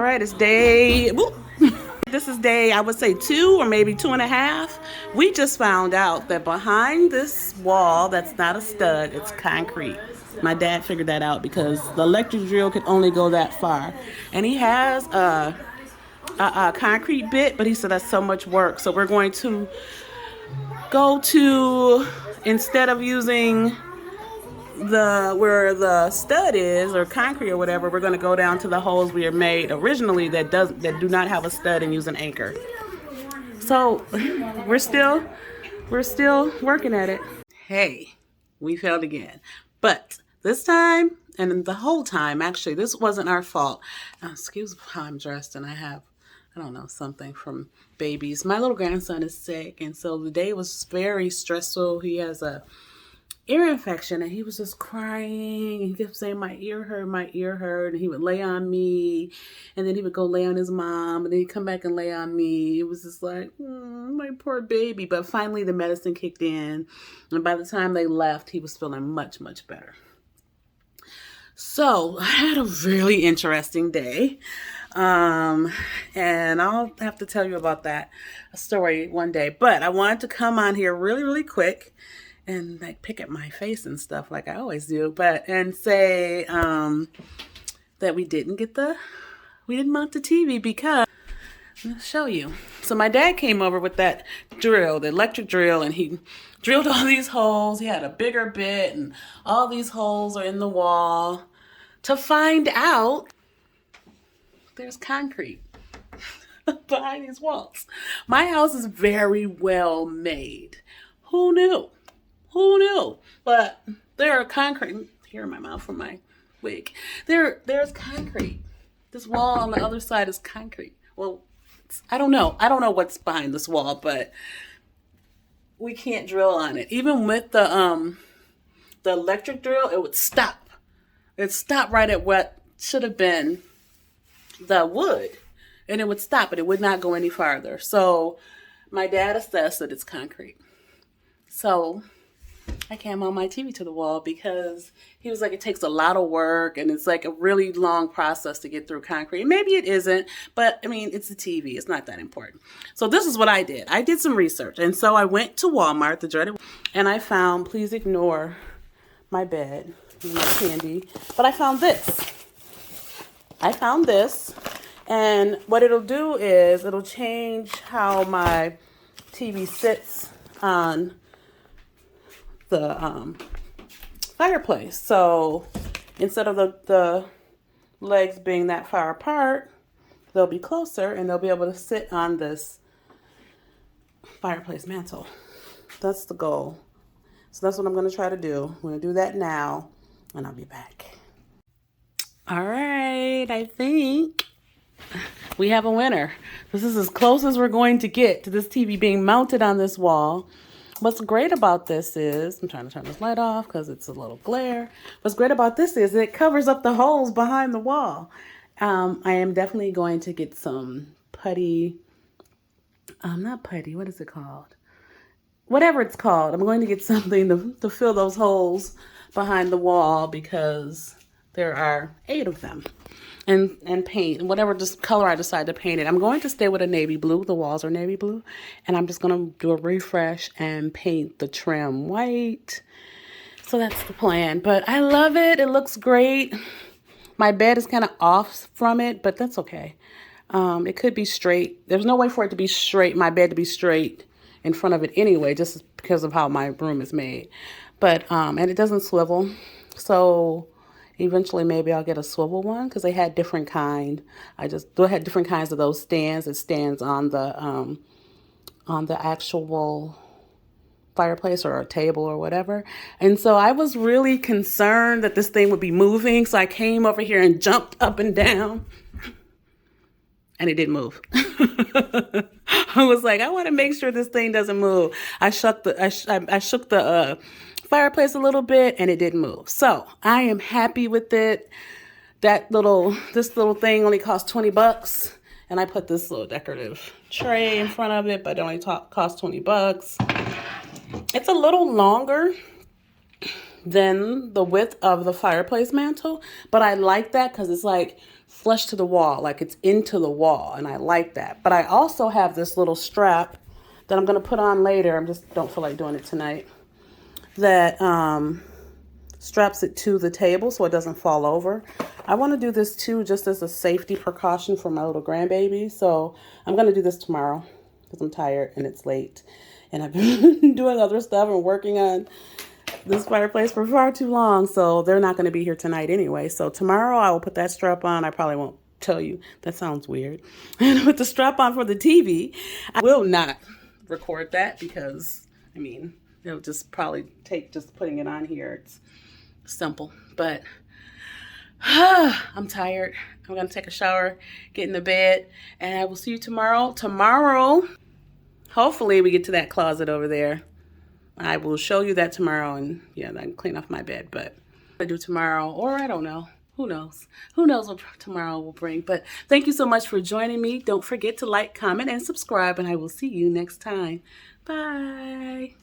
right, it's day, whoop. This is day, I would say 2 or maybe 2.5. We just found out that behind this wall, that's not a stud, it's concrete. My dad figured that out because the electric drill could only go that far. And he has a concrete bit, but he said that's so much work. So we're going to go to, instead of using where the stud is or concrete or whatever, we're going to go down to the holes we are made originally that do not have a stud and use an anchor. So we're still working at it. Hey, we failed again, but this time, and the whole time actually, this wasn't our fault. Excuse how I'm dressed, and I have, I don't know, something from babies. My little grandson is sick, and so the day was very stressful. He has a ear infection, and he was just crying. He kept saying, my ear hurt, and he would lay on me, and then he would go lay on his mom, and then he'd come back and lay on me. It was just like, my poor baby. But finally the medicine kicked in, and by the time they left, he was feeling much, much better. So I had a really interesting day. And I'll have to tell you about that story one day, but I wanted to come on here really, really quick and like pick at my face and stuff like I always do, and say that we didn't mount the TV because I'm going to show you. So my dad came over with that drill, the electric drill, and he drilled all these holes. He had a bigger bit, and all these holes are in the wall to find out there's concrete behind these walls. My house is very well made. Who knew? Who knew? But there are concrete. Here in my mouth from my wig. There's concrete. This wall on the other side is concrete. Well, I don't know. I don't know what's behind this wall, but we can't drill on it. Even with the electric drill, it would stop. It stopped right at what should have been the wood, and it would stop, but it would not go any farther. So my dad assessed that it's concrete. So I can't mount my TV to the wall because he was like, it takes a lot of work and it's like a really long process to get through concrete. Maybe it isn't, but I mean, it's a TV. It's not that important. So this is what I did. I did some research. And so I went to Walmart, the dreaded, and I found, please ignore my bed and my candy, but I found this. And what it'll do is it'll change how my TV sits on the fireplace. So instead of the legs being that far apart, they'll be closer and they'll be able to sit on this fireplace mantle. That's the goal. So that's what I'm going to try to do. I'm going to do that now, and I'll be back. All right, I think we have a winner. This is as close as we're going to get to this TV being mounted on this wall. What's great about this is, I'm trying to turn this light off because it's a little glare. What's great about this is it covers up the holes behind the wall. I am definitely going to get some putty, not putty, what is it called? Whatever it's called. I'm going to get something to fill those holes behind the wall because there are 8 of them. And paint, whatever color I decide to paint it. I'm going to stay with a navy blue. The walls are navy blue. And I'm just going to do a refresh and paint the trim white. So that's the plan. But I love it. It looks great. My bed is kind of off from it, but that's okay. It could be straight. There's no way for it to be straight, my bed to be straight in front of it anyway, just because of how my room is made. But, and it doesn't swivel. So eventually, maybe I'll get a swivel one because they had different kind. They had different kinds of those stands. It stands on the actual fireplace or a table or whatever. And so I was really concerned that this thing would be moving. So I came over here and jumped up and down, and it didn't move. I was like, I want to make sure this thing doesn't move. I shook the fireplace a little bit and it didn't move. So I am happy with it. This little thing only cost $20, and I put this little decorative tray in front of it, but it only cost $20. It's a little longer than the width of the fireplace mantle, but I like that because it's like flush to the wall, like it's into the wall, and I like that. But I also have this little strap that I'm going to put on later. I just don't feel like doing it tonight. That straps it to the table so it doesn't fall over. I want to do this too just as a safety precaution for my little grandbaby. So I'm going to do this tomorrow because I'm tired and it's late. And I've been doing other stuff and working on this fireplace for far too long. So they're not going to be here tonight anyway. So tomorrow I will put that strap on. I probably won't tell you. That sounds weird. And with the strap on for the TV, I will not record that because, I mean, it'll just probably take just putting it on here. It's simple, but I'm tired. I'm going to take a shower, get in the bed, and I will see you tomorrow. Tomorrow, hopefully we get to that closet over there. I will show you that tomorrow, and yeah, I can clean off my bed, but I do tomorrow, or I don't know. Who knows? Who knows what tomorrow will bring? But thank you so much for joining me. Don't forget to like, comment, and subscribe, and I will see you next time. Bye.